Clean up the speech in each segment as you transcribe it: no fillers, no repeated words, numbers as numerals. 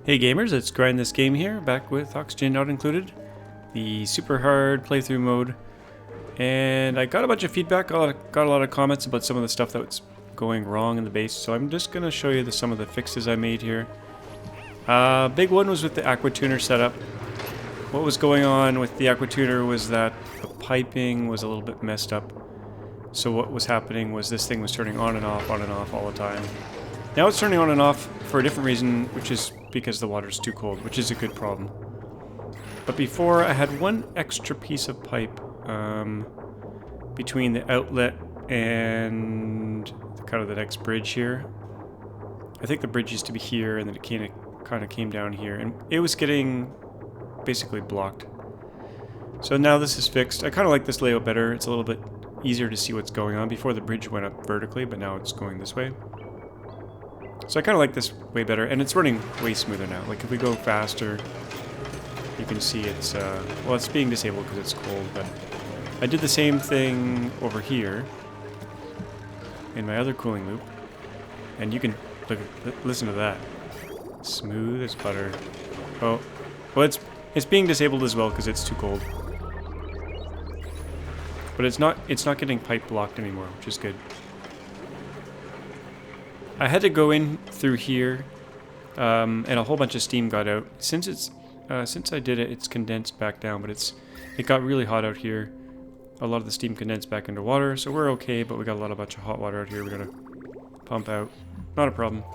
Hey gamers, it's GrindThisGame here, back with Oxygen Not Included, the super hard playthrough mode. And I got a bunch of feedback, got a lot of comments about some of the stuff that's going wrong in the base, so I'm just going to show you some of the fixes I made here. Big one was with the aquatuner setup. What was going on with the aquatuner was that the piping was a little bit messed up. So what was happening was this thing was turning on and off all the time. Now it's turning on and off for a different reason, which is because the water's too cold, which is a good problem. But before, I had one extra piece of pipe between the outlet and kind of the next bridge here. I think the bridge used to be here, and then it kind of came down here, and it was getting basically blocked. So now this is fixed. I kind of like this layout better. It's a little bit easier to see what's going on. Before, the bridge went up vertically, but now it's going this way. So I kind of like this way better, and it's running way smoother now. Like if we go faster, you can see it's, well, it's being disabled because it's cold, but I did the same thing over here in my other cooling loop, and you can listen to that. Smooth as butter. Oh, well, it's being disabled as well because it's too cold. But it's not getting pipe blocked anymore, which is good. I had to go in through here, and a whole bunch of steam got out. Since I did it, it's condensed back down, but it got really hot out here. A lot of the steam condensed back into water, so we're okay, but we got a bunch of hot water out here we're gonna pump out. Not a problem.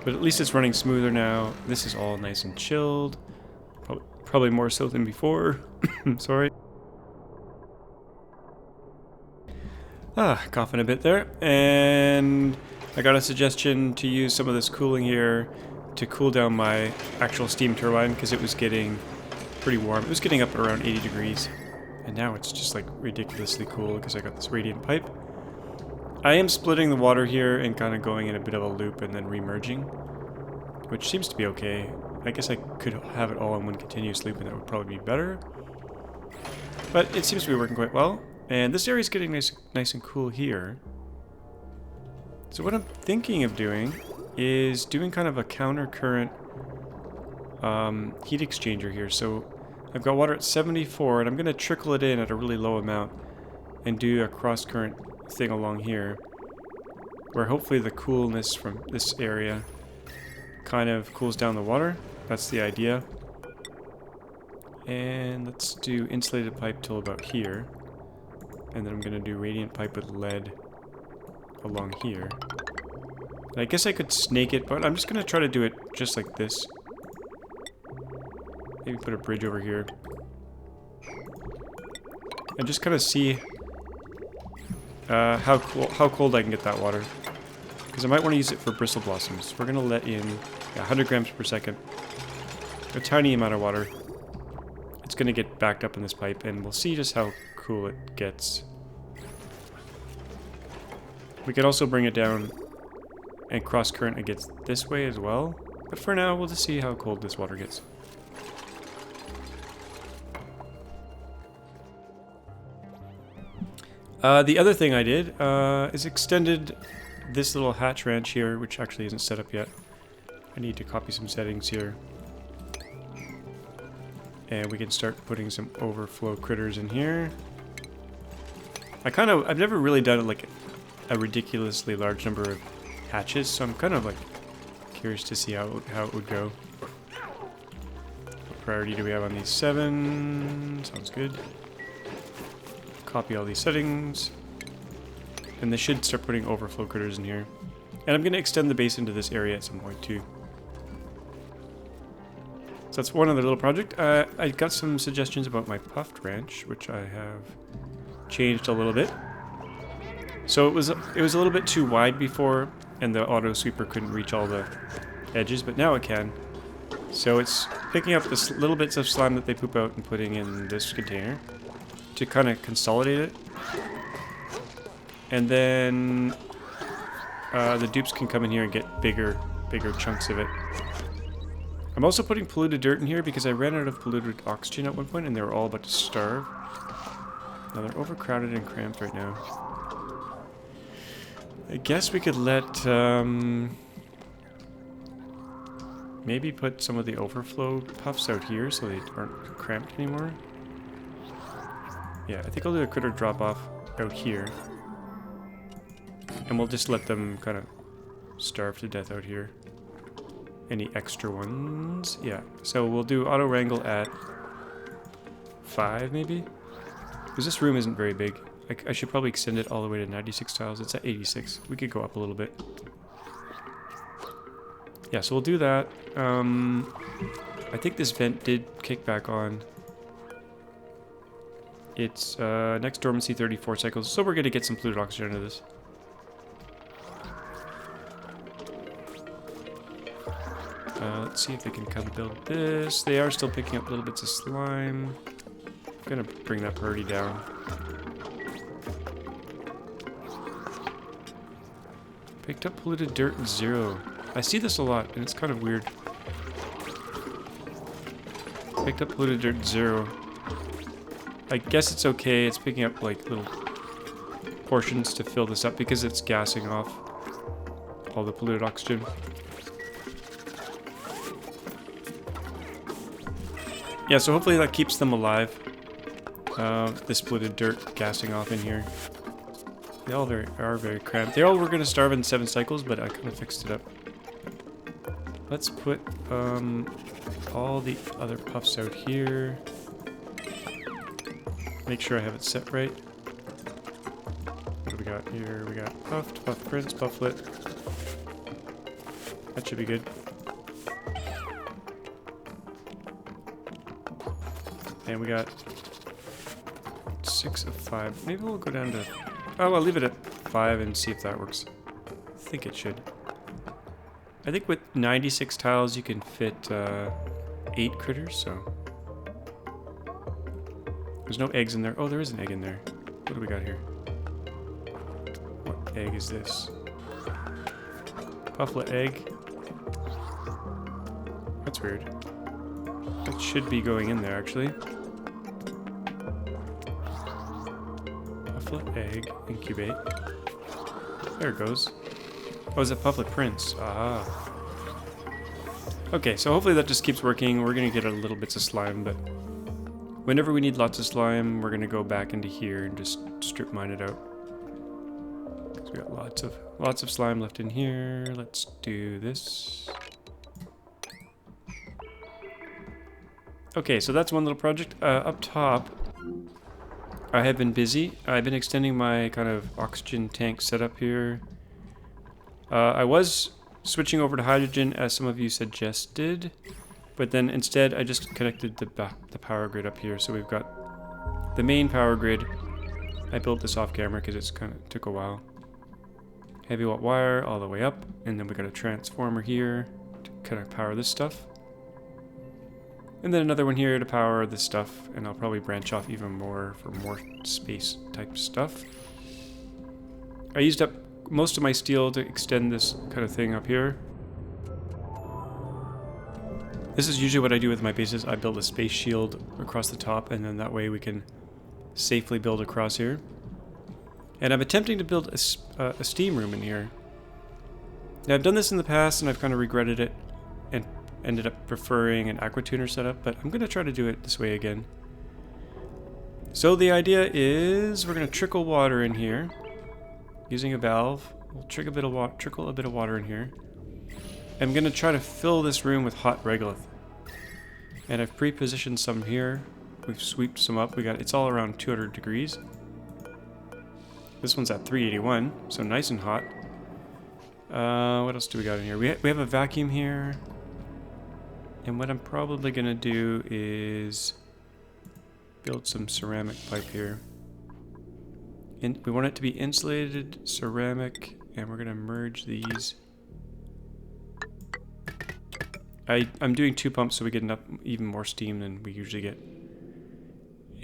But at least it's running smoother now. This is all nice and chilled. Probably more so than before. Sorry. Coughing a bit there. And I got a suggestion to use some of this cooling here to cool down my actual steam turbine because it was getting pretty warm. It was getting up at around 80 degrees. And now it's just like ridiculously cool because I got this radiant pipe. I am splitting the water here and kind of going in a bit of a loop and then remerging, which seems to be okay. I guess I could have it all in one continuous loop and that would probably be better. But it seems to be working quite well. And this area is getting nice and cool here. So what I'm thinking of doing is doing kind of a counter current heat exchanger here. So I've got water at 74 and I'm going to trickle it in at a really low amount and do a cross current thing along here where hopefully the coolness from this area kind of cools down the water. That's the idea. And let's do insulated pipe till about here. And then I'm going to do radiant pipe with lead along here. And I guess I could snake it, but I'm just going to try to do it just like this. Maybe put a bridge over here. And just kind of see how cold I can get that water. Because I might want to use it for bristle blossoms. We're going to let in 100 grams per second. A tiny amount of water. It's going to get backed up in this pipe, and we'll see just how cool it gets. We could also bring it down and cross current it gets this way as well. But for now, we'll just see how cold this water gets. The other thing I did is extended this little hatch ranch here, which actually isn't set up yet. I need to copy some settings here. And we can start putting some overflow critters in here. I've never really done like a ridiculously large number of hatches, so I'm kind of like curious to see how it would go. What priority do we have on these? 7. Sounds good. Copy all these settings. And they should start putting overflow critters in here. And I'm going to extend the base into this area at some point too. So that's one other little project. I got some suggestions about my puffed ranch, which I have changed a little bit. So it was a little bit too wide before, and the auto sweeper couldn't reach all the edges, but now it can. So it's picking up the little bits of slime that they poop out and putting in this container to kind of consolidate it. And then the dupes can come in here and get bigger chunks of it. I'm also putting polluted dirt in here because I ran out of polluted oxygen at one point and they were all about to starve. Now they're overcrowded and cramped right now. I guess we could let Maybe put some of the overflow puffs out here so they aren't cramped anymore. Yeah, I think I'll do a critter drop off out here. And we'll just let them kind of starve to death out here. Any extra ones? Yeah, so we'll do auto wrangle at 5 maybe? Because this room isn't very big. I should probably extend it all the way to 96 tiles. It's at 86. We could go up a little bit. Yeah, so we'll do that. I think this vent did kick back on. It's next dormancy 34 cycles, so we're going to get some polluted oxygen out of this. Let's see if they can come build this. They are still picking up little bits of slime. I'm going to bring that priority down. Picked up polluted dirt 0. I see this a lot, and it's kind of weird. Picked up polluted dirt 0. I guess it's okay. It's picking up like little portions to fill this up because it's gassing off all the polluted oxygen. Yeah, so hopefully that keeps them alive. This polluted dirt gassing off in here. They all are very cramped. They all were going to starve in 7 cycles, but I kind of fixed it up. Let's put all the other puffs out here. Make sure I have it set right. What do we got here? We got puffed, puff prince, pufflet. That should be good. And we got 6 of 5. Maybe we'll go down to... Oh, I'll leave it at 5 and see if that works. I think it should. I think with 96 tiles you can fit 8 critters, so... There's no eggs in there. Oh, there is an egg in there. What do we got here? What egg is this? Pufflet egg. That's weird. That should be going in there, actually. Pufflet egg. Incubate. There it goes. Oh, is it Pufflet Prince? Ah. Okay, so hopefully that just keeps working. We're gonna get a little bits of slime, but whenever we need lots of slime, we're gonna go back into here and just strip mine it out. So we got lots of slime left in here. Let's do this. Okay, so that's one little project. Up top, I have been busy. I've been extending my kind of oxygen tank setup here. I was switching over to hydrogen, as some of you suggested, but then instead I just connected the power grid up here. So we've got the main power grid. I built this off camera because it's kind of took a while. Heavy watt wire all the way up, and then we got a transformer here to kind of power this stuff. And then another one here to power this stuff, and I'll probably branch off even more for more space type stuff. I used up most of my steel to extend this kind of thing up here. This is usually what I do with my bases. I build a space shield across the top, and then that way we can safely build across here. And I'm attempting to build a steam room in here. Now, I've done this in the past, and I've kind of regretted it, and ended up preferring an aquatuner setup, but I'm going to try to do it this way again. So the idea is we're going to trickle water in here. Using a valve, we'll trickle a bit of water in here. I'm going to try to fill this room with hot regolith. And I've pre-positioned some here. We've swept some up. It's all around 200 degrees. This one's at 381, so nice and hot. What else do we got in here? We have a vacuum here. And what I'm probably going to do is build some ceramic pipe here. And we want it to be insulated ceramic, and we're going to merge these. I'm doing 2 pumps so we get even more steam than we usually get.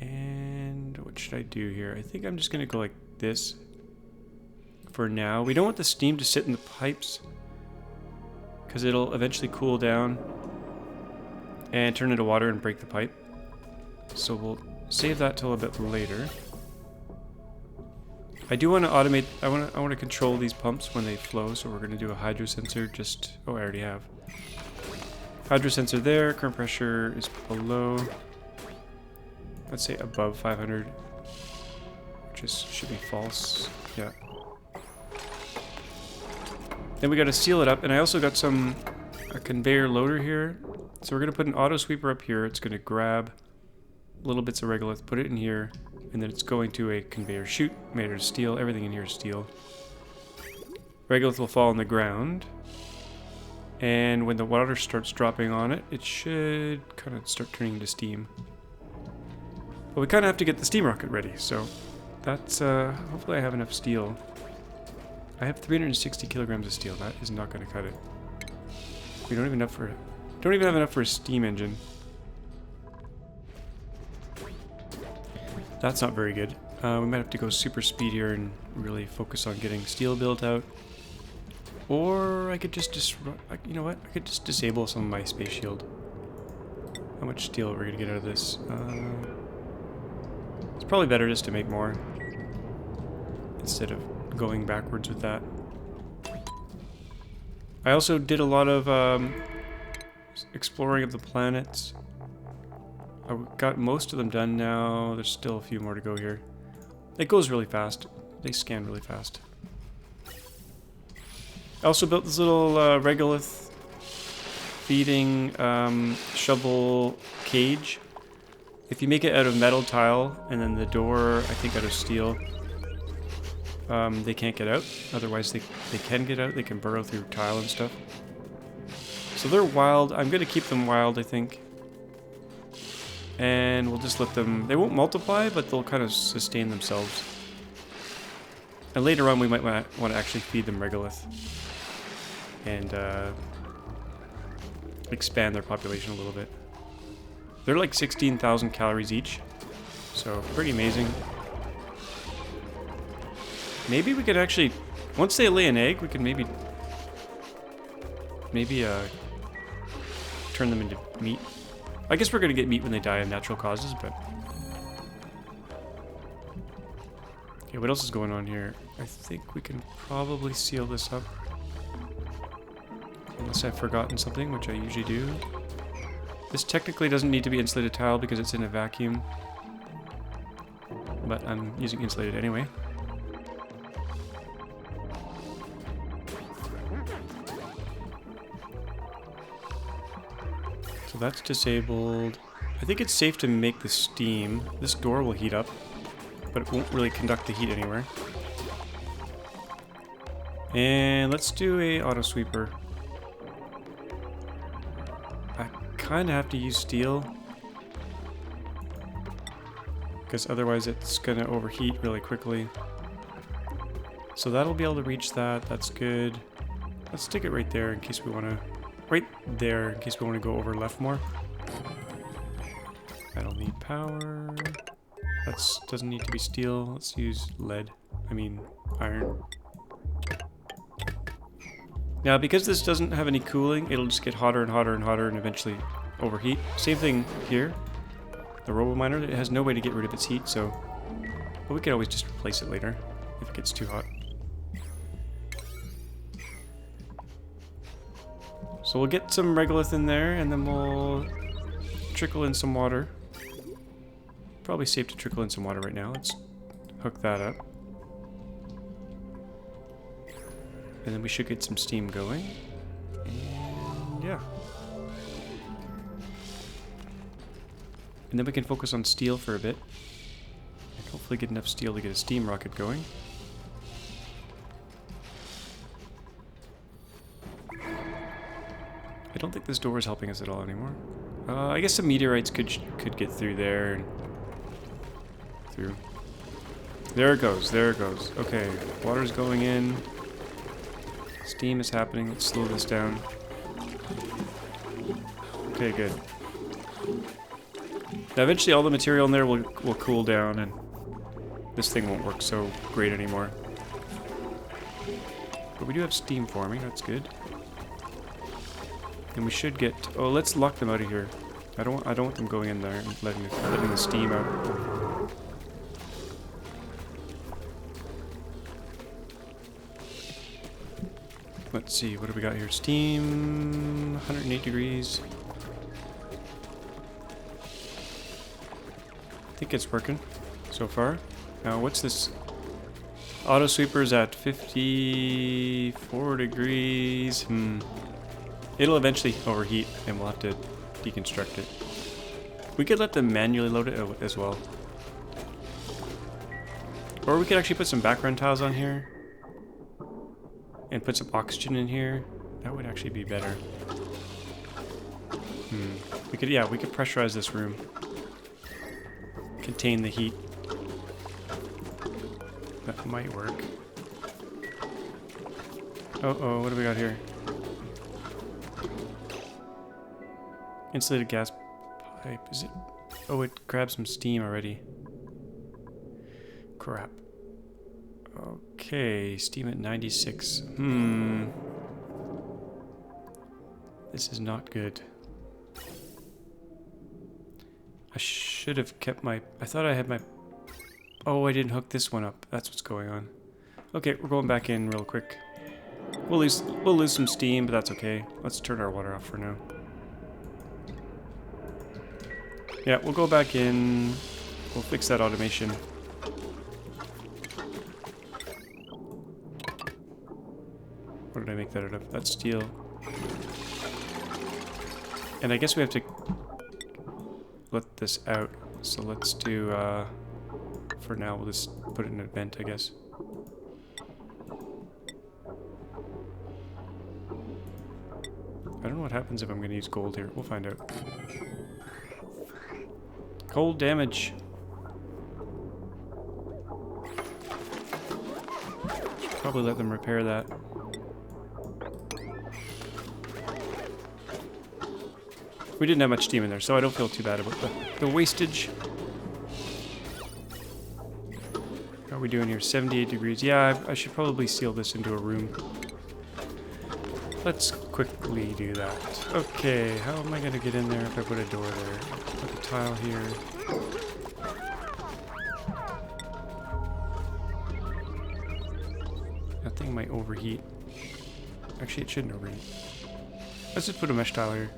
And what should I do here? I think I'm just going to go like this for now. We don't want the steam to sit in the pipes because it'll eventually cool down and turn into water and break the pipe. So we'll save that till a bit later. I do want to automate. I want to control these pumps when they flow, so we're going to do a hydro sensor. Oh, I already have. Hydro sensor there. Current pressure is below. Let's say above 500. Which should be false. Yeah. Then we got to seal it up. And I also got a conveyor loader here. So we're going to put an auto sweeper up here. It's going to grab little bits of regolith, put it in here, and then it's going to a conveyor chute made of steel. Everything in here is steel. Regolith will fall on the ground. And when the water starts dropping on it, it should kind of start turning into steam. But we kind of have to get the steam rocket ready, so that's, hopefully I have enough steel. I have 360 kilograms of steel. That is not going to cut it. We don't even have enough for a steam engine. That's not very good. We might have to go super speed here and really focus on getting steel built out. Or I could just you know what? I could just disable some of my space shield. How much steel are we gonna get out of this? It's probably better just to make more instead of going backwards with that. I also did a lot of exploring of the planets. I got most of them done now. There's still a few more to go here. It goes really fast. They scan really fast. I also built this little regolith feeding shovel cage. If you make it out of metal tile and then the door, I think out of steel, they can't get out. Otherwise they can get out. They can burrow through tile and stuff. So they're wild. I'm going to keep them wild, I think. And we'll just let them... They won't multiply, but they'll kind of sustain themselves. And later on we might want to actually feed them regolith. And expand their population a little bit. They're like 16,000 calories each. So pretty amazing. Maybe we could actually... Once they lay an egg, we can maybe turn them into meat. I guess we're going to get meat when they die of natural causes, but... Okay, what else is going on here? I think we can probably seal this up. Unless I've forgotten something, which I usually do. This technically doesn't need to be insulated tile because it's in a vacuum. But I'm using insulated anyway. So that's disabled. I think it's safe to make the steam. This door will heat up, but it won't really conduct the heat anywhere. And let's do a auto sweeper. I kind of have to use steel, because otherwise it's going to overheat really quickly. So that'll be able to reach that. That's good. Let's stick it right there in case we want to... Right there, in case we want to go over left more. That'll need power. That doesn't need to be steel. Let's use lead. I mean, iron. Now, because this doesn't have any cooling, it'll just get hotter and hotter and hotter and eventually overheat. Same thing here. The RoboMiner, it has no way to get rid of its heat, so... But we can always just replace it later if it gets too hot. So we'll get some regolith in there, and then we'll trickle in some water. Probably safe to trickle in some water right now. Let's hook that up. And then we should get some steam going. And yeah. And then we can focus on steel for a bit. And hopefully get enough steel to get a steam rocket going. I don't think this door is helping us at all anymore. I guess some meteorites could get through there and through. There it goes. There it goes. Okay, water's going in. Steam is happening. Let's slow this down. Okay, good. Now eventually all the material in there will cool down and this thing won't work so great anymore. But we do have steam forming. That's good. And we should get... Oh, let's lock them out of here. I don't want them going in there and letting the steam out. Let's see, what do we got here? Steam, 108 degrees. think it's working so far. Now, what's this? Auto sweeper's at 54 degrees. It'll eventually overheat, and we'll have to deconstruct it. We could let them manually load it as well. Or we could actually put some background tiles on here. And put some oxygen in here. That would actually be better. We could pressurize this room. Contain the heat. That might work. Uh-oh, what do we got here? Insulated gas pipe. Is it? Oh, it grabbed some steam already. Crap. Okay, steam at 96. This is not good. I should have kept my... I thought I had my... Oh, I didn't hook this one up. That's what's going on. Okay, we're going back in real quick. We'll lose some steam, but that's okay. Let's turn our water off for now. Yeah, we'll go back in. We'll fix that automation. What did I make that out of? That's steel. And I guess we have to let this out. So let's do, for now, we'll just put it in a vent, I guess. I don't know what happens if I'm going to use gold here. We'll find out. Cold damage. Should probably let them repair that. We didn't have much steam in there, so I don't feel too bad about the wastage. How are we doing here? 78 degrees. Yeah, I should probably seal this into a room. Let's quickly do that. Okay, how am I going to get in there if I put a door there? Put a tile here. That thing might overheat. Actually, it shouldn't overheat. Let's just put a mesh tile here.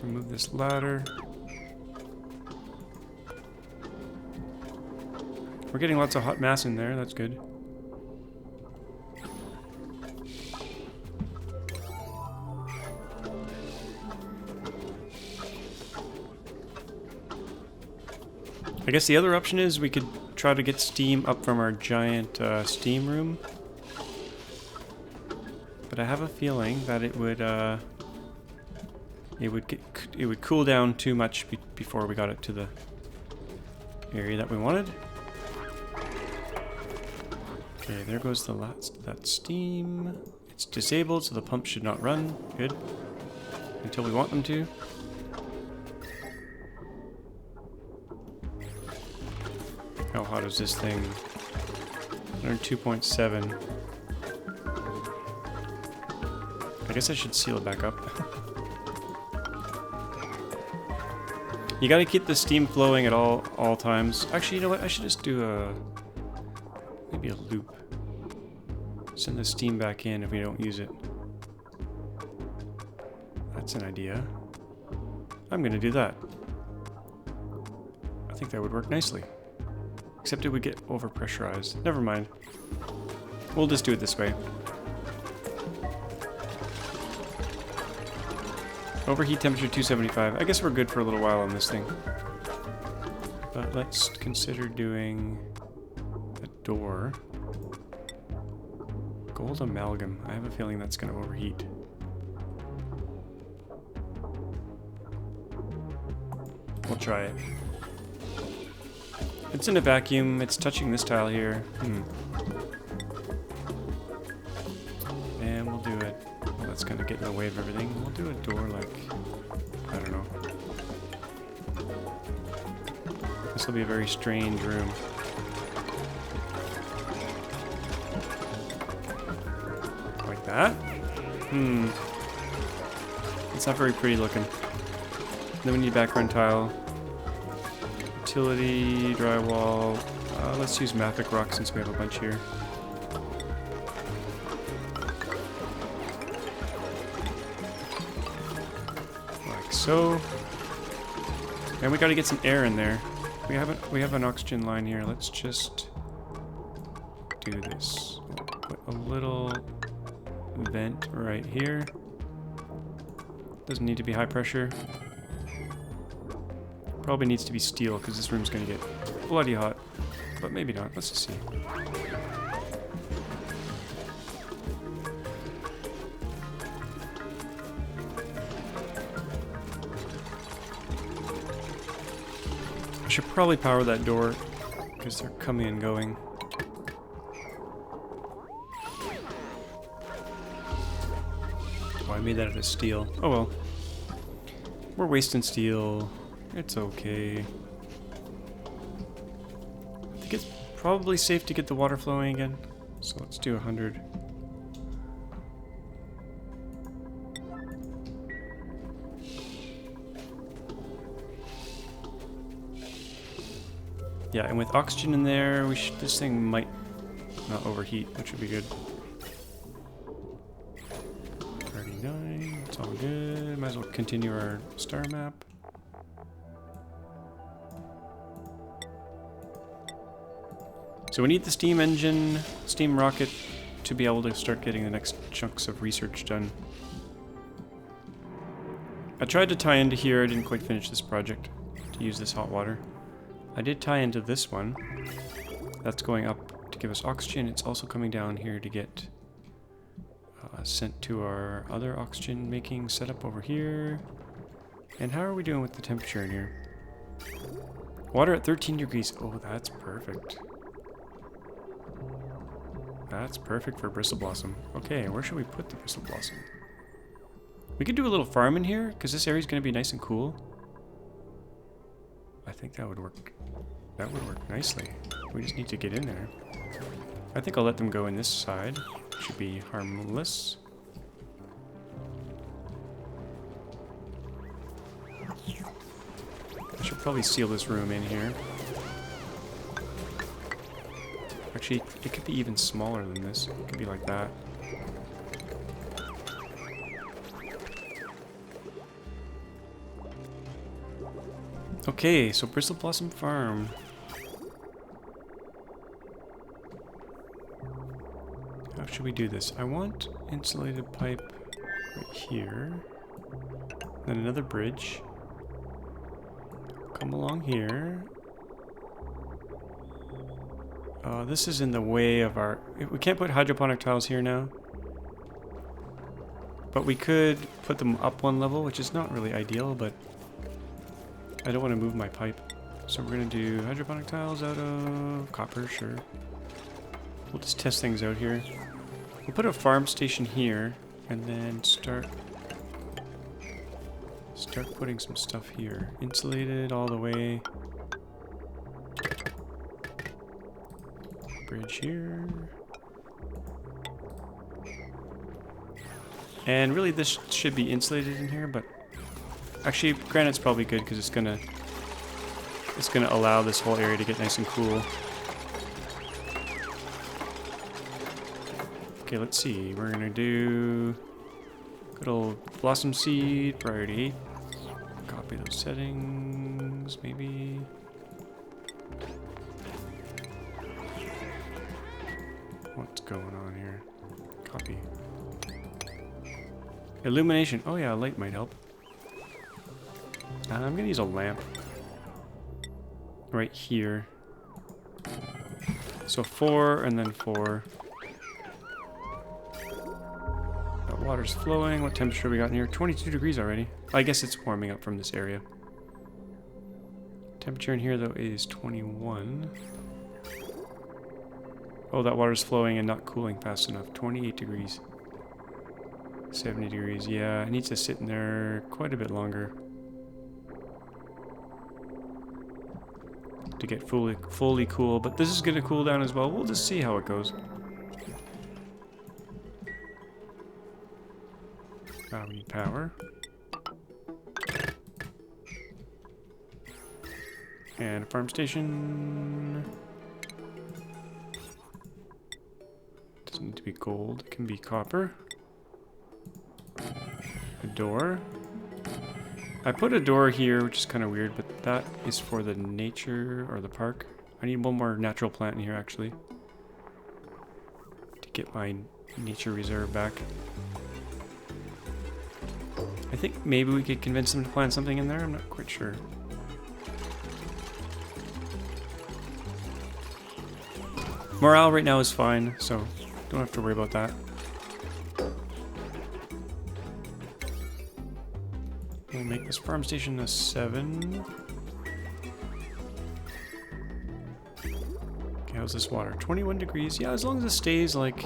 Remove this ladder. We're getting lots of hot mass in there, that's good. I guess the other option is we could try to get steam up from our giant steam room. But I have a feeling that it would cool down too much before we got it to the area that we wanted. Okay, there goes that steam. It's disabled, so the pump should not run. Good. Until we want them to. How hot is this thing? 102.7. I guess I should seal it back up. You gotta keep the steam flowing at all times. Actually, you know what? I should just do maybe a loop. Send the steam back in if we don't use it. That's an idea. I'm gonna do that. I think that would work nicely. Except it would get overpressurized. Never mind. We'll just do it this way. Overheat temperature 275. I guess we're good for a little while on this thing. But let's consider doing a door. Gold amalgam. I have a feeling that's going to overheat. We'll try it. It's in a vacuum. It's touching this tile here. And we'll do it. Well, that's going to get in the way of everything. We'll do a door like... I don't know. This will be a very strange room. Like that? It's not very pretty looking. Then we need background tile. Utility, drywall. Let's use Mafic rock since we have a bunch here. Like so. And we gotta get some air in there. We have an oxygen line here. Let's just do this. Put a little vent right here. Doesn't need to be high pressure. Probably needs to be steel because this room's gonna get bloody hot. But maybe not. Let's just see. I should probably power that door because they're coming and going. Oh, I made that out of steel. Oh well. We're wasting steel. It's okay. I think it's probably safe to get the water flowing again. So let's do 100. Yeah, and with oxygen in there, this thing might not overheat, which would be good. 39, it's all good. Might as well continue our star map. So we need the steam engine, steam rocket, to be able to start getting the next chunks of research done. I tried to tie into here, I didn't quite finish this project to use this hot water. I did tie into this one. That's going up to give us oxygen. It's also coming down here to get sent to our other oxygen making setup over here. And how are we doing with the temperature in here? Water at 13 degrees. Oh, that's perfect. That's perfect for Bristle Blossom. Okay, where should we put the Bristle Blossom? We could do a little farm in here, because this area is going to be nice and cool. I think that would work. That would work nicely. We just need to get in there. I think I'll let them go in this side. Should be harmless. I should probably seal this room in here. Actually, it could be even smaller than this. It could be like that. Okay, so Bristle Blossom Farm. How should we do this? I want insulated pipe right here. Then another bridge. Come along here. This is in the way of our... We can't put hydroponic tiles here now. But we could put them up one level, which is not really ideal, but... I don't want to move my pipe. So we're going to do hydroponic tiles out of copper, sure. We'll just test things out here. We'll put a farm station here, and then start putting some stuff here. Insulated all the way. Bridge here. And really this should be insulated in here, but actually granite's probably good because it's gonna allow this whole area to get nice and cool. Okay, let's see. We're gonna do good old blossom seed, priority 8. Copy those settings, maybe. What's going on here? Copy. Illumination. Oh yeah, a light might help. I'm gonna use a lamp right here. So 4 and then 4. That water's flowing. What temperature we got in here? 22 degrees already. I guess it's warming up from this area. Temperature in here though is 21. Oh, that water's flowing and not cooling fast enough. 28 degrees. 70 degrees. Yeah, it needs to sit in there quite a bit longer to get fully cool. But this is going to cool down as well. We'll just see how it goes. We need power. And a farm station. Doesn't need to be gold. It can be copper. A door. I put a door here, which is kind of weird, but That is for the nature or the park. I need one more natural plant in here actually to get my nature reserve back. I think maybe we could convince them to plant something in there. I'm not quite sure. Morale right now is fine, so don't have to worry about that. We'll make this farm station a 7. Okay, how's this water? 21 degrees. Yeah, as long as it stays like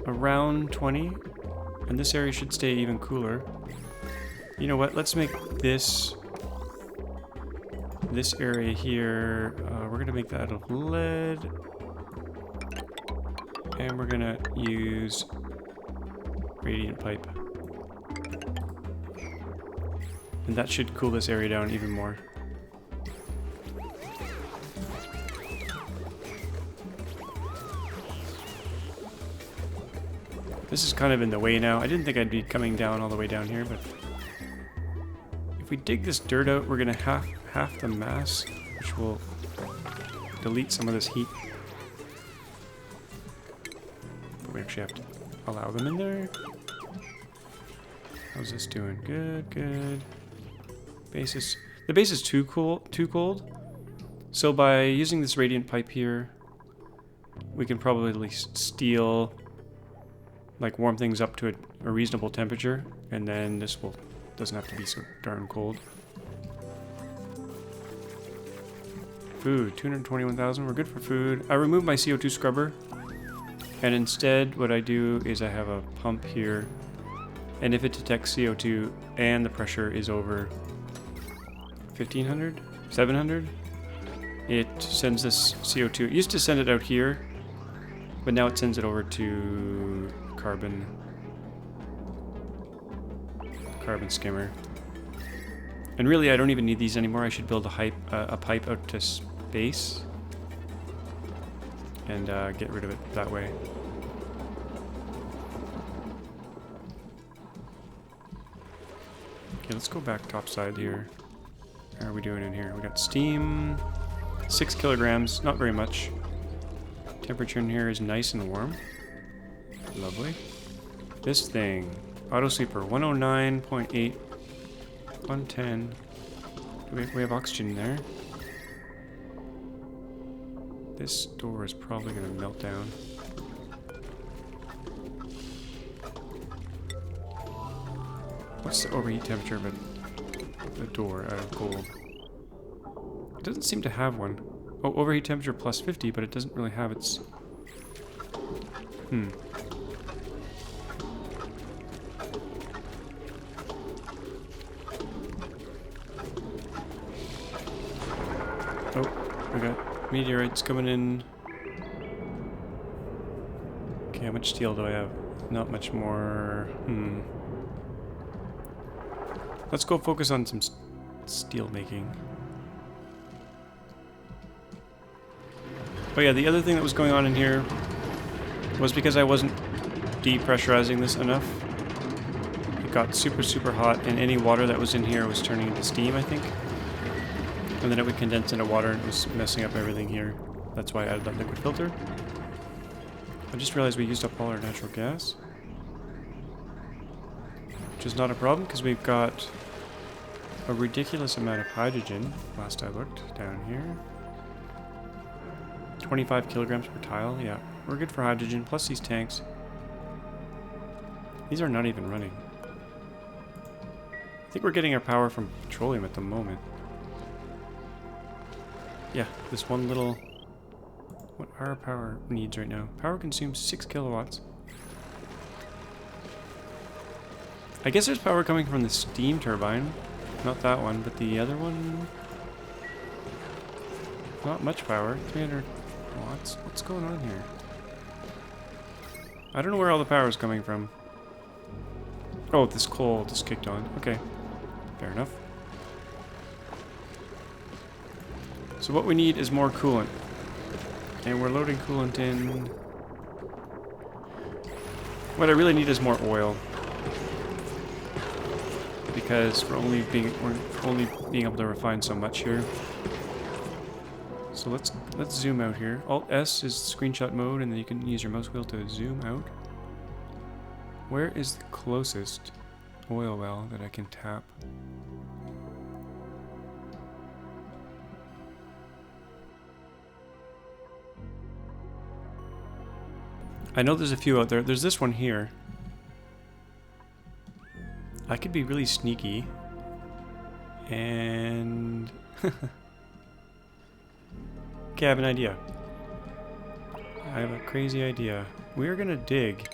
around 20. And this area should stay even cooler. You know what? Let's make this area here. We're gonna make that out of lead, and we're gonna use radiant pipe, and that should cool this area down even more. This is kind of in the way now. I didn't think I'd be coming down all the way down here, but if we dig this dirt out, we're gonna half the mass, which will delete some of this heat. But we actually have to allow them in there. How's this doing? Good, good. The base is too cold. So by using this radiant pipe here, we can probably at least steal, like warm things up to a reasonable temperature, and then this doesn't have to be so darn cold. Food, 221,000. We're good for food. I removed my CO2 scrubber, and instead what I do is I have a pump here, and if it detects CO2 and the pressure is over 1500, 700, it sends this CO2. It used to send it out here, but now it sends it over to carbon skimmer. And really, I don't even need these anymore. I should build a pipe out to space and get rid of it that way. Okay, let's go back topside here. How are we doing in here? We got steam, 6 kilograms, not very much. Temperature in here is nice and warm. Lovely. This thing, auto sweeper, 109.8, 110. We have oxygen in there. This door is probably going to melt down. What's the overheat temperature of the door out of gold? It doesn't seem to have one. Oh, overheat temperature plus 50, but it doesn't really have its... Oh, we got meteorites coming in. Okay, how much steel do I have? Not much more. Let's go focus on some steel making. Oh yeah, the other thing that was going on in here was because I wasn't depressurizing this enough. It got super, super hot, and any water that was in here was turning into steam, I think. And then it would condense into water, and it was messing up everything here. That's why I added that liquid filter. I just realized we used up all our natural gas. Which is not a problem, because we've got a ridiculous amount of hydrogen, last I looked, down here. 25 kilograms per tile, yeah. We're good for hydrogen, plus these tanks. These are not even running. I think we're getting our power from petroleum at the moment. Yeah, this one little... What are our power needs right now? Power consumes 6 kilowatts. I guess there's power coming from the steam turbine. Not that one, but the other one... Not much power. 300 watts. What's going on here? I don't know where all the power is coming from. Oh, this coal just kicked on. Okay. Fair enough. So what we need is more coolant. And we're loading coolant in. What I really need is more oil. because we're only being able to refine so much here. So let's zoom out here. Alt S is screenshot mode, and then you can use your mouse wheel to zoom out. Where is the closest oil well that I can tap? I know there's a few out there. There's this one here. I could be really sneaky. And... okay, I have an idea. I have a crazy idea. We are gonna dig.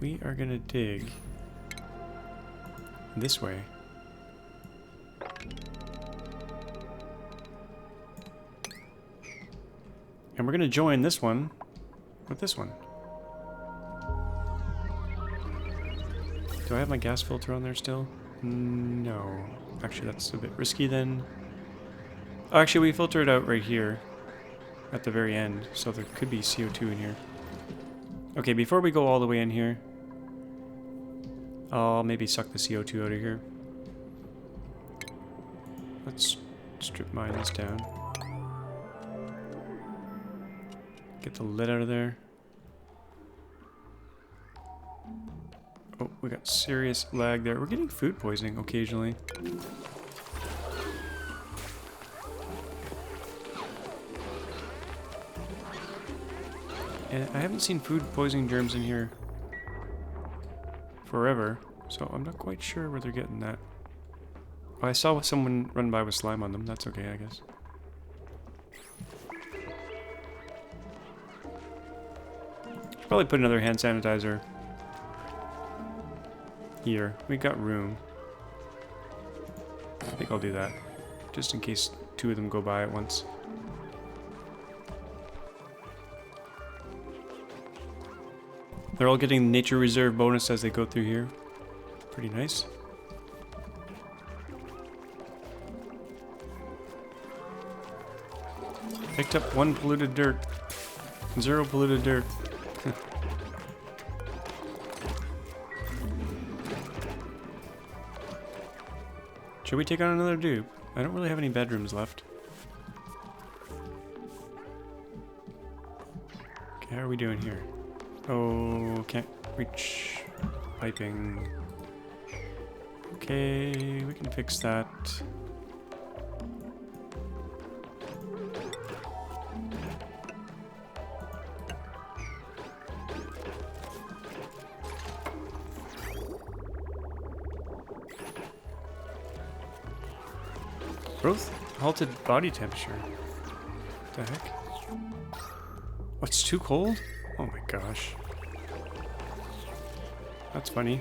We are gonna dig this way. And we're gonna join this one with this one. Do I have my gas filter on there still? No. Actually, that's a bit risky then. Oh, actually, we filter it out right here at the very end, so there could be CO2 in here. Okay, before we go all the way in here, I'll maybe suck the CO2 out of here. Let's strip mine this down. Get the lid out of there. Oh, we got serious lag there. We're getting food poisoning occasionally. And I haven't seen food poisoning germs in here forever, so I'm not quite sure where they're getting that. Oh, I saw someone run by with slime on them. That's okay, I guess. Should probably put another hand sanitizer here. We got room. I think I'll do that, just in case two of them go by at once. They're all getting nature reserve bonus as they go through here. Pretty nice. Picked up 1 polluted dirt. 0 polluted dirt. Should we take on another dupe? I don't really have any bedrooms left. Okay, how are we doing here? Oh, can't reach piping. Okay, we can fix that. Growth halted body temperature. What the heck? Oh, it's too cold? Oh my gosh. That's funny.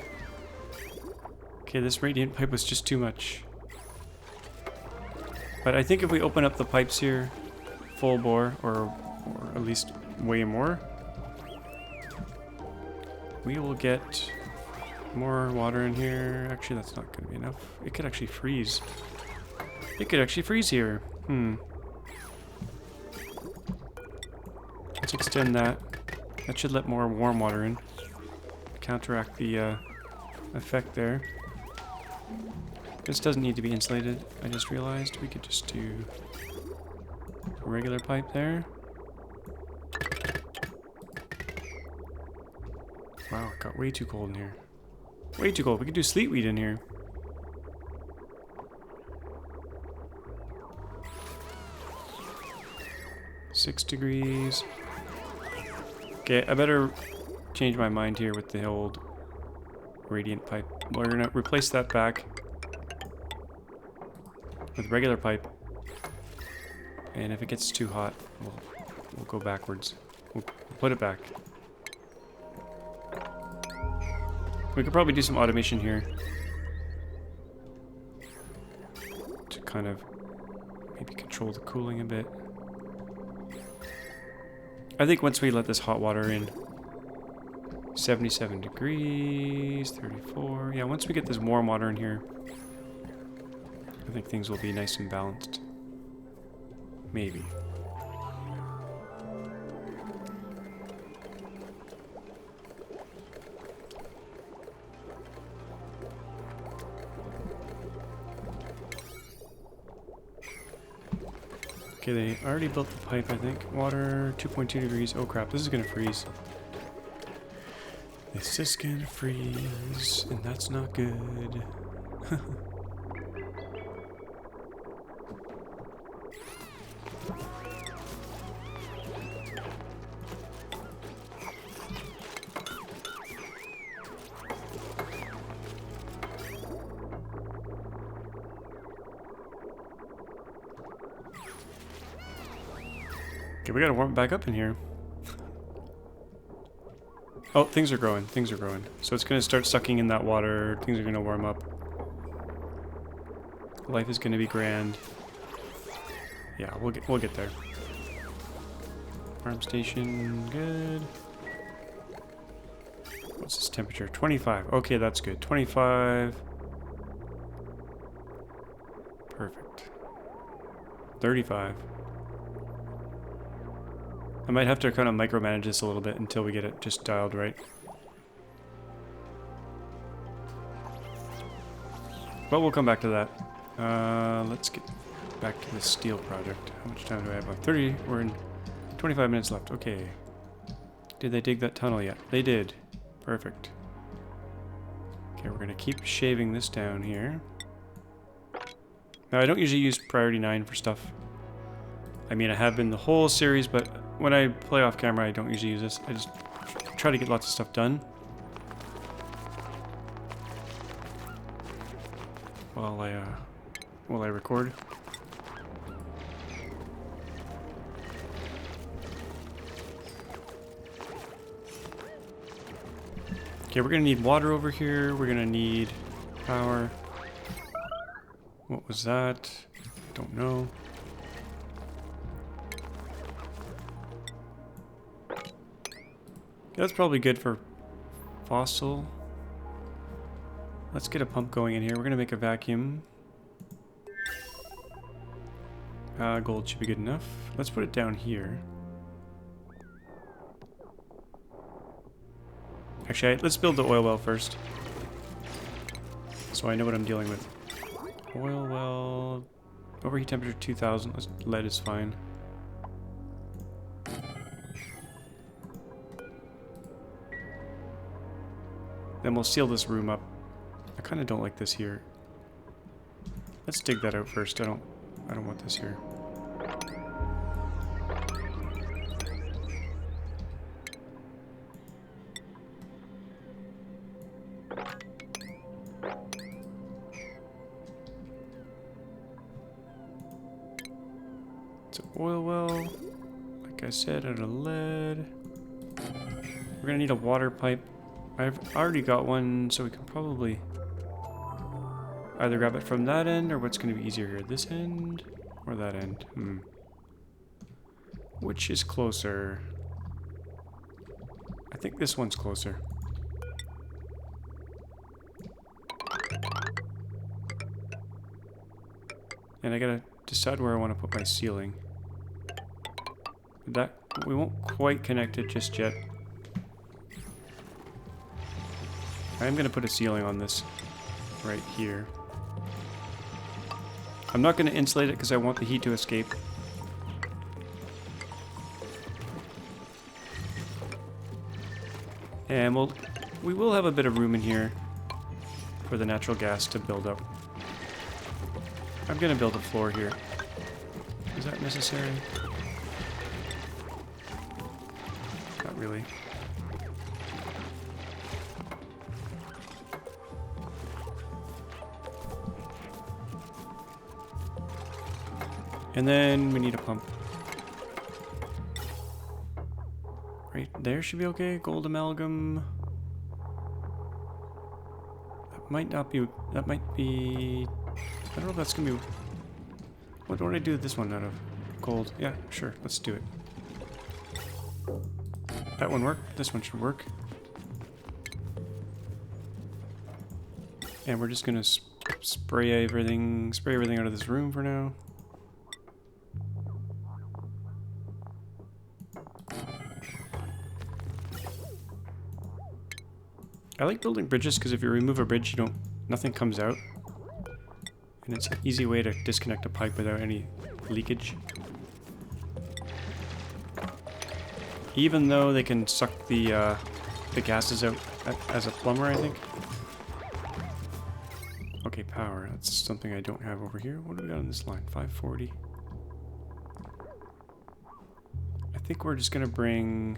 Okay, this radiant pipe was just too much. But I think if we open up the pipes here, full bore, or at least way more, we will get more water in here. Actually, that's not going to be enough. It could actually freeze. It could actually freeze here. Let's extend that. That should let more warm water in. Counteract the effect there. This doesn't need to be insulated. I just realized we could just do a regular pipe there. Wow, it got way too cold in here. Way too cold. We could do sleetweed in here. $6 degrees. Okay, I better change my mind here with the old radiant pipe. We're gonna replace that back with regular pipe. And if it gets too hot, we'll go backwards. We'll put it back. We could probably do some automation here to kind of maybe control the cooling a bit. I think once we let this hot water in, 77 degrees, 34. Yeah, once we get this warm water in here, I think things will be nice and balanced. Maybe. Okay, they already built the pipe, I think. Water, 2.2 degrees. Oh crap, this is gonna freeze. This is gonna freeze, and that's not good. Okay, we gotta warm it back up in here. Oh, things are growing. Things are growing. So it's gonna start sucking in that water. Things are gonna warm up. Life is gonna be grand. Yeah, we'll get there. Farm station, good. What's this temperature? 25. Okay, that's good. 25. Perfect. 35. I might have to kind of micromanage this a little bit until we get it just dialed right. But we'll come back to that. Let's get back to the steel project. How much time do I have left? 30. We're in 25 minutes left. Okay. Did they dig that tunnel yet? They did. Perfect. Okay, we're going to keep shaving this down here. Now, I don't usually use priority 9 for stuff. I mean, I have been the whole series, but when I play off camera, I don't usually use this. I just try to get lots of stuff done while I record. Okay, we're gonna need water over here. We're gonna need power. What was that? Don't know. That's probably good for fossil. Let's get a pump going in here. We're gonna make a vacuum. Gold should be good enough. Let's put it down here. Actually, let's build the oil well first, so I know what I'm dealing with. Oil well, overheat temperature 2000. Lead is fine. Then we'll seal this room up. I kind of don't like this here. Let's dig that out first. I don't want this here. It's an oil well. Like I said, out of lead. We're gonna need a water pipe. I've already got one, so we can probably either grab it from that end, or what's going to be easier here, this end or that end? Which is closer? I think this one's closer. And I gotta decide where I want to put my ceiling. That, we won't quite connect it just yet. I'm going to put a ceiling on this right here. I'm not going to insulate it because I want the heat to escape. And we will have a bit of room in here for the natural gas to build up. I'm going to build a floor here. Is that necessary? Not really. And then we need a pump. Right there should be okay. Gold amalgam. That might not be. That might be. I don't know if that's gonna be. What do I do with this one out of? Gold. Yeah, sure. Let's do it. That one worked. This one should work. And we're just gonna spray everything out of this room for now. I like building bridges because if you remove a bridge, nothing comes out. And it's an easy way to disconnect a pipe without any leakage. Even though they can suck the gases out as a plumber, I think. Okay, power. That's something I don't have over here. What do we got on this line? 540. I think we're just gonna bring...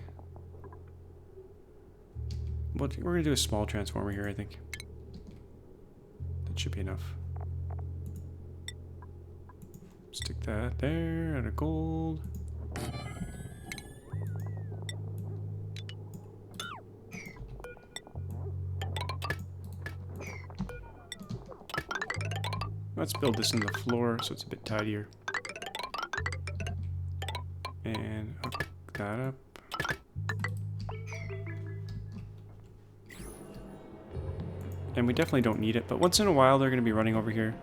Well, we're gonna do a small transformer here, I think. That should be enough. Stick that there, out of gold. Let's build this in the floor so it's a bit tidier. And hook that up. And we definitely don't need it, but once in a while they're going to be running over here.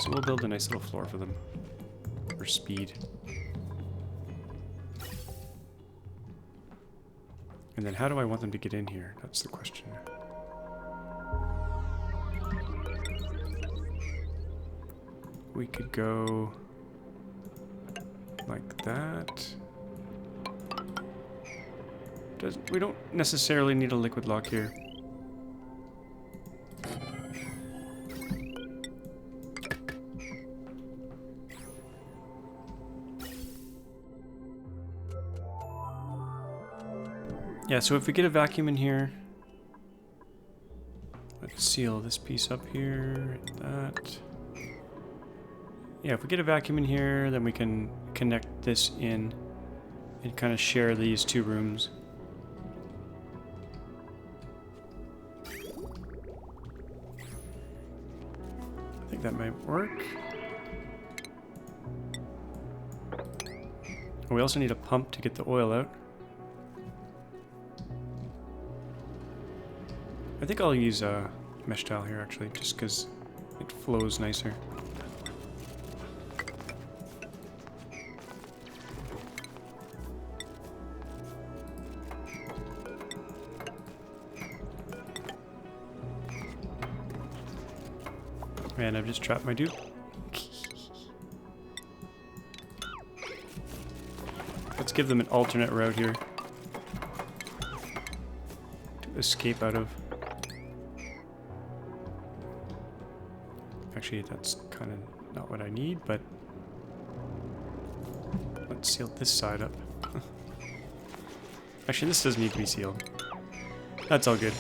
So we'll build a nice little floor for them. For speed. And then how do I want them to get in here? That's the question. We could go like that. We don't necessarily need a liquid lock here. Yeah, so if we get a vacuum in here, let's seal this piece up here, that. Yeah, if we get a vacuum in here, then we can connect this in and kind of share these two rooms. I think that might work. We also need a pump to get the oil out. I think I'll use a mesh towel here actually, just because it flows nicer. And I've just trapped my dude. Let's give them an alternate route here to escape out of. Actually, that's kind of not what I need, but let's seal this side up. Actually, this does need to be sealed. That's all good.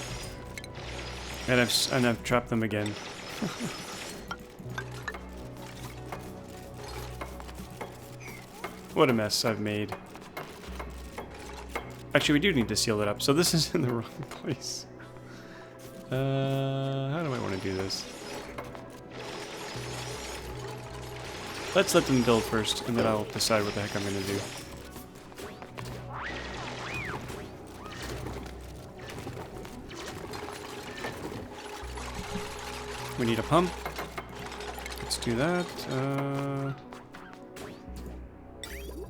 And I've trapped them again. What a mess I've made. Actually, we do need to seal it up, so this is in the wrong place. How do I want to do this? Let's let them build first, and then I'll decide what the heck I'm going to do. We need a pump. Let's do that.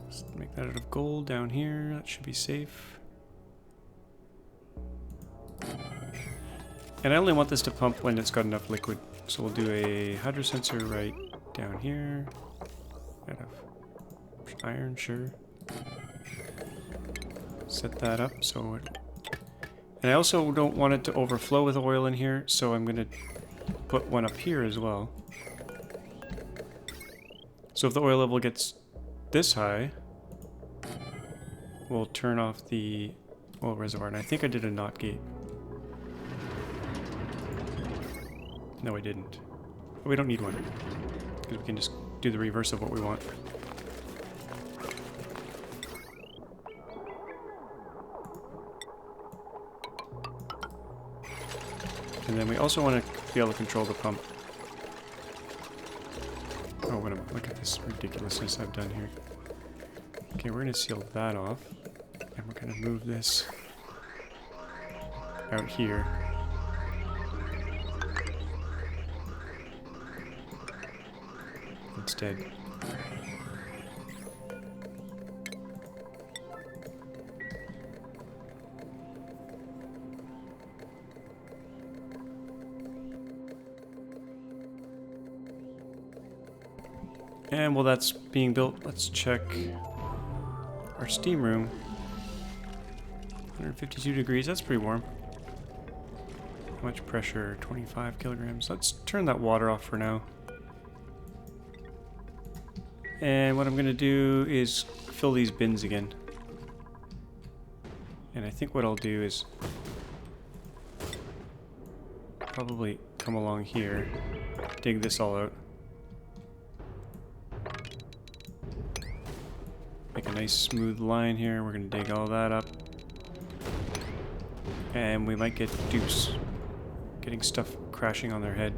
Let's make that out of gold down here. That should be safe. And I only want this to pump when it's got enough liquid. So we'll do a hydro sensor right down here. Out of iron, sure. Set that up so it... And I also don't want it to overflow with oil in here, so I'm going to put one up here as well. So if the oil level gets this high, we'll turn off the oil reservoir. And I think I did a NOT gate. No, I didn't. Oh, we don't need one, because we can just do the reverse of what we want. And then we also want to be able to control the pump. Oh, what look at this ridiculousness I've done here. Okay, we're going to seal that off. And we're going to move this out here. Instead. And while that's being built, let's check our steam room. 152 degrees, that's pretty warm. How much pressure? 25 kilograms. Let's turn that water off for now. And what I'm going to do is fill these bins again. And I think what I'll do is probably come along here, dig this all out. Make a nice smooth line here. We're going to dig all that up. And we might get dupes. Getting stuff crashing on their head.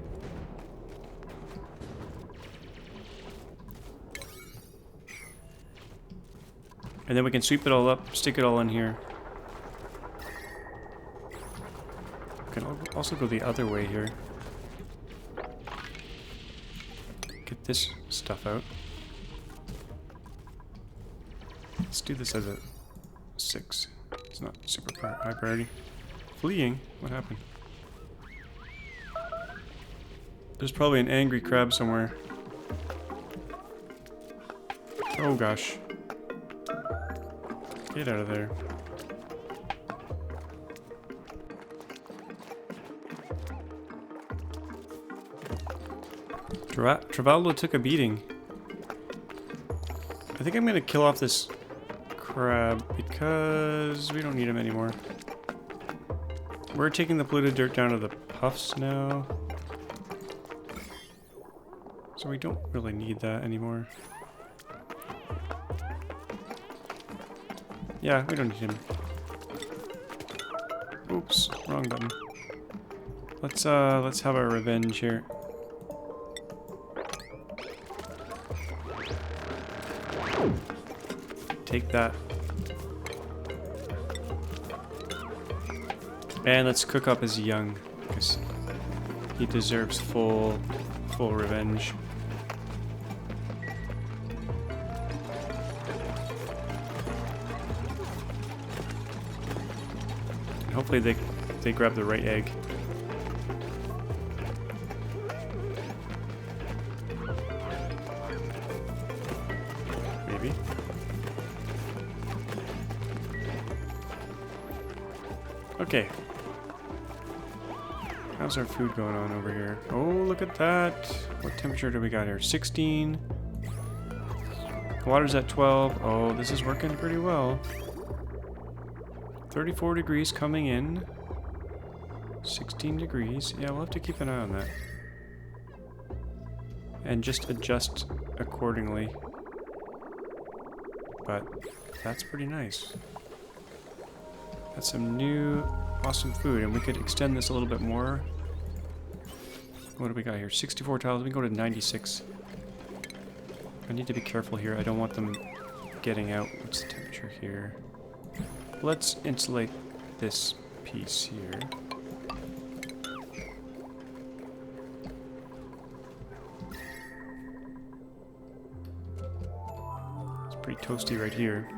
And then we can sweep it all up, stick it all in here. We can also go the other way here. Get this stuff out. Let's do this as a 6. It's not super high priority. Fleeing? What happened? There's probably an angry crab somewhere. Oh gosh. Get out of there. Travaldo took a beating. I think I'm gonna kill off this crab because we don't need him anymore. We're taking the polluted dirt down to the puffs now. So we don't really need that anymore. Yeah, we don't need him. Oops, wrong button. Let's have our revenge here. Take that. And let's cook up his young, because he deserves full revenge. And hopefully they grab the right egg. Maybe. Okay. How's our food going on over here? Oh, look at that. What temperature do we got here? 16. Water's at 12. Oh, this is working pretty well. 34 degrees coming in. 16 degrees. Yeah, we'll have to keep an eye on that. And just adjust accordingly. But that's pretty nice. That's some new awesome food, and we could extend this a little bit more. What do we got here? 64 tiles. We can go to 96. I need to be careful here. I don't want them getting out. What's the temperature here? Let's insulate this piece here. It's pretty toasty right here.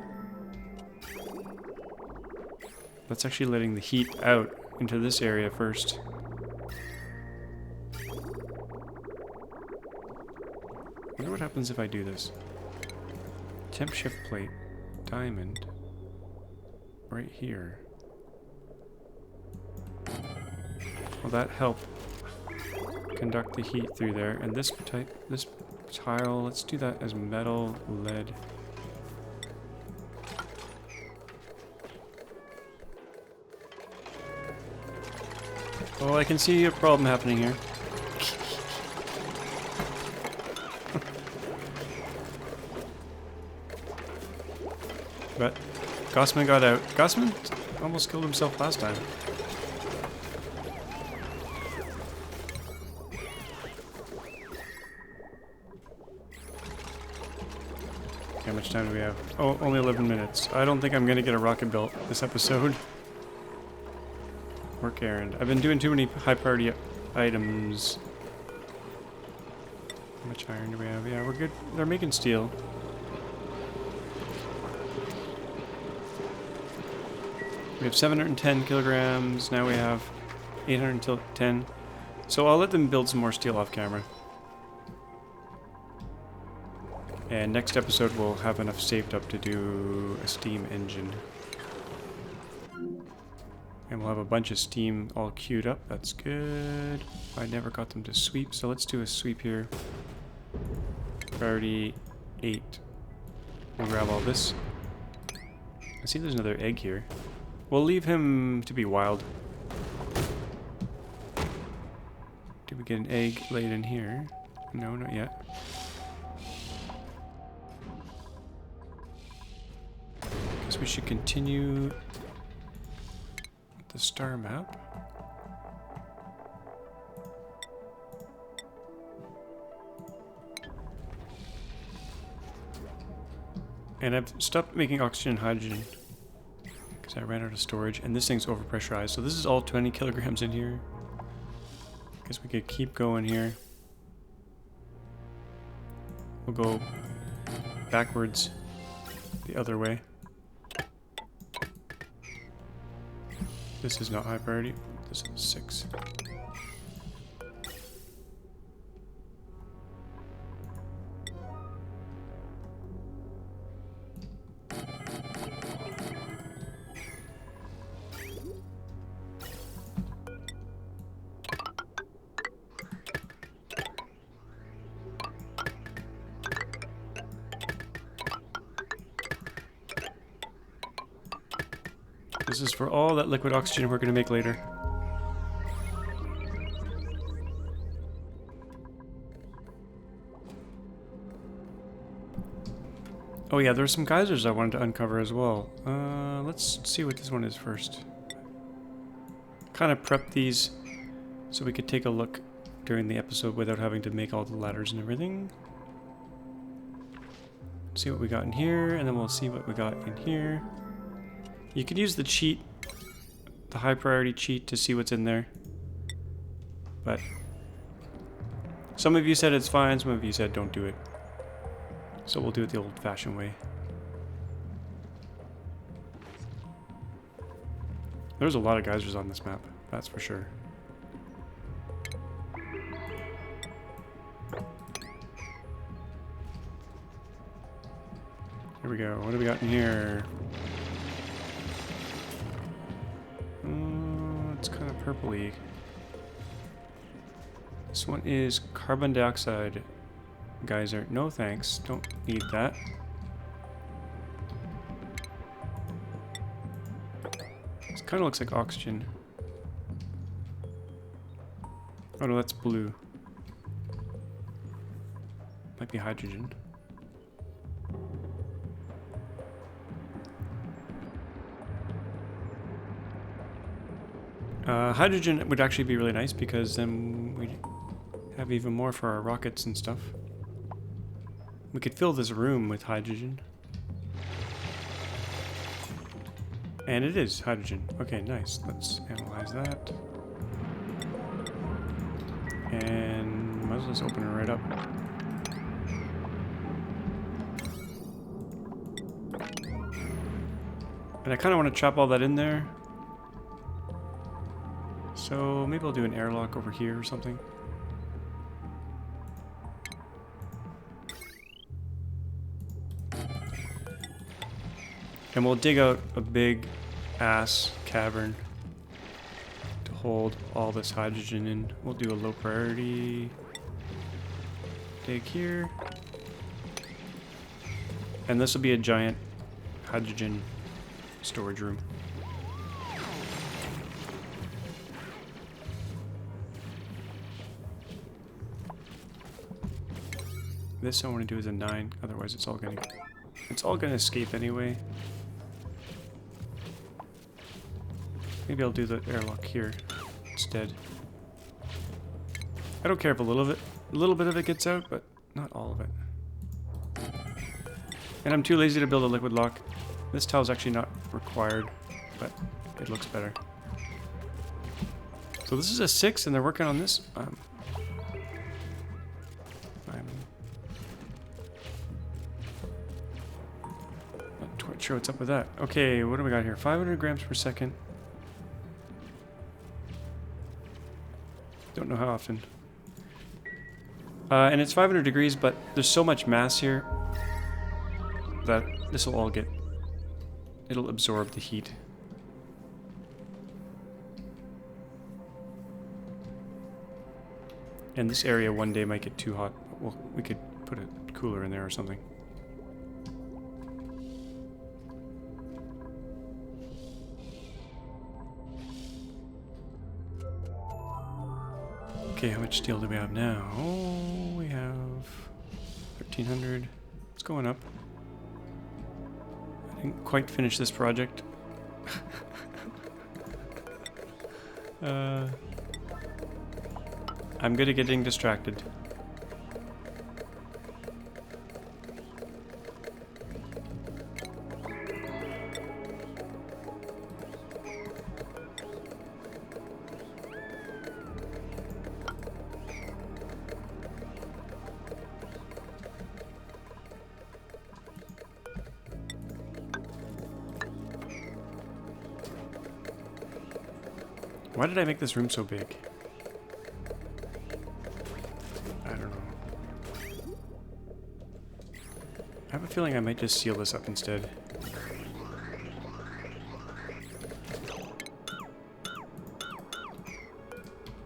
That's actually letting the heat out into this area first. I wonder what happens if I do this. Temp shift plate, diamond, right here. Will that help conduct the heat through there? And this tile, let's do that as metal, lead. Oh, I can see a problem happening here. But Gossman got out. Gossman almost killed himself last time. How much time do we have? Oh, only 11 minutes. I don't think I'm going to get a rocket built this episode. Work errand. I've been doing too many high priority items. How much iron do we have? Yeah, we're good. They're making steel. We have 710 kilograms. Now we have 810. So I'll let them build some more steel off camera. And next episode we'll have enough saved up to do a steam engine. And we'll have a bunch of steam all queued up. That's good. I never got them to sweep, so let's do a sweep here. Priority 8. We'll grab all this. I see there's another egg here. We'll leave him to be wild. Did we get an egg laid in here? No, not yet. Guess we should continue with the star map. And I've stopped making oxygen and hydrogen because I ran out of storage, and this thing's overpressurized. So this is all 20 kilograms in here. Guess we could keep going here. We'll go backwards the other way. This is not high priority. This is 6. This is for all that liquid oxygen we're going to make later. Oh yeah, there's some geysers I wanted to uncover as well. Let's see what this one is first. Kind of prep these so we could take a look during the episode without having to make all the ladders and everything. See what we got in here, and then we'll see what we got in here. You could use the cheat, the high priority cheat, to see what's in there. But some of you said it's fine, some of you said don't do it. So we'll do it the old-fashioned way. There's a lot of geysers on this map, that's for sure. Here we go. What do we got in here? It's kind of purpley. This one is carbon dioxide geyser. No thanks. Don't need that. This kind of looks like oxygen. Oh no, that's blue. Might be hydrogen. Hydrogen would actually be really nice because then we'd have even more for our rockets and stuff. We could fill this room with hydrogen. And it is hydrogen. Okay, nice. Let's analyze that. And might as well just open it right up. And I kind of want to trap all that in there. So maybe I'll do an airlock over here or something. And we'll dig out a big ass cavern to hold all this hydrogen in. We'll do a low priority dig here. And this will be a giant hydrogen storage room. This I want to do as a 9, otherwise it's all gonna escape anyway. Maybe I'll do the airlock here instead. I don't care if a little bit of it gets out, but not all of it. And I'm too lazy to build a liquid lock. This tile's actually not required, but it looks better. So this is a 6 and they're working on this. I'm not quite sure what's up with that. Okay, what do we got here? 500 grams per second. Don't know how often. And it's 500 degrees, but there's so much mass here that this will all it'll absorb the heat. And this area one day might get too hot. Well, we could put a cooler in there or something. Okay, how much steel do we have now? Oh, we have 1,300. It's going up. I didn't quite finish this project. I'm good at getting distracted. Why did I make this room so big? I don't know. I have a feeling I might just seal this up instead.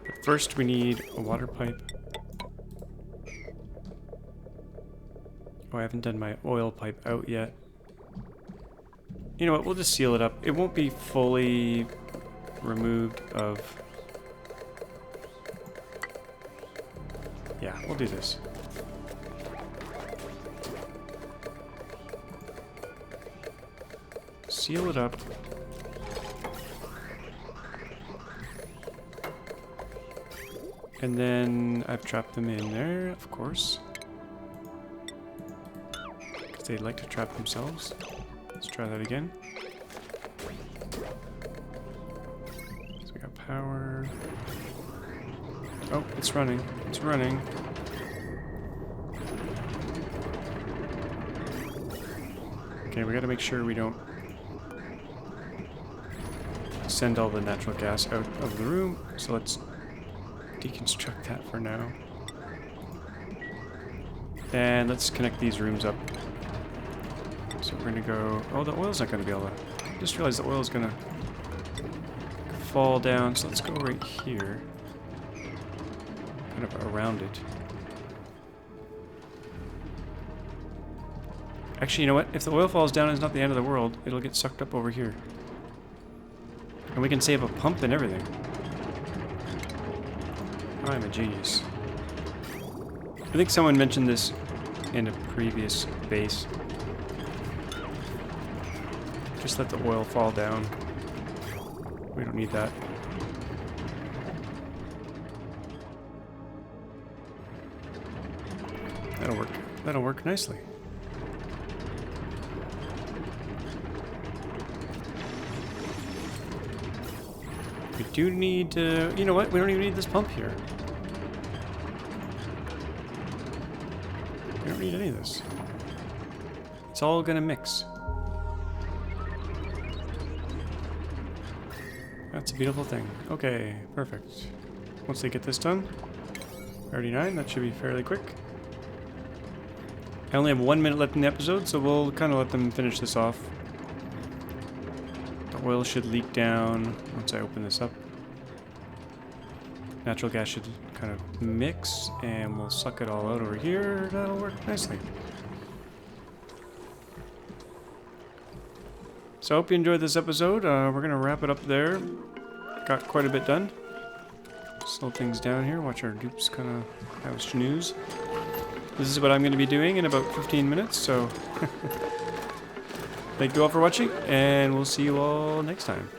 But first we need a water pipe. Oh, I haven't done my oil pipe out yet. You know what, we'll just seal it up. It won't be fully removed of... Yeah, we'll do this. Seal it up. And then I've trapped them in there, of course. Because they like to trap themselves. Let's try that again. Power. Oh, it's running. It's running. Okay, we gotta make sure we don't send all the natural gas out of the room. So let's deconstruct that for now. And let's connect these rooms up. So we're gonna go... Oh, the oil's not gonna be able to... I just realized the oil's gonna fall down, so let's go right here. Kind of around it. Actually, you know what? If the oil falls down, it's not the end of the world. It'll get sucked up over here. And we can save a pump and everything. I'm a genius. I think someone mentioned this in a previous base. Just let the oil fall down. We don't need that. That'll work. That'll work nicely. We do need to... You know what? We don't even need this pump here. We don't need any of this. It's all gonna mix. That's a beautiful thing. Okay, perfect. Once they get this done, 39, that should be fairly quick. I only have 1 minute left in the episode, so we'll kind of let them finish this off. The oil should leak down once I open this up. Natural gas should kind of mix, and we'll suck it all out over here. That'll work nicely. So I hope you enjoyed this episode. We're going to wrap it up there. Got quite a bit done. Slow things down here. Watch our dupes kind of have a snooze. This is what I'm going to be doing in about 15 minutes, so thank you all for watching, and we'll see you all next time.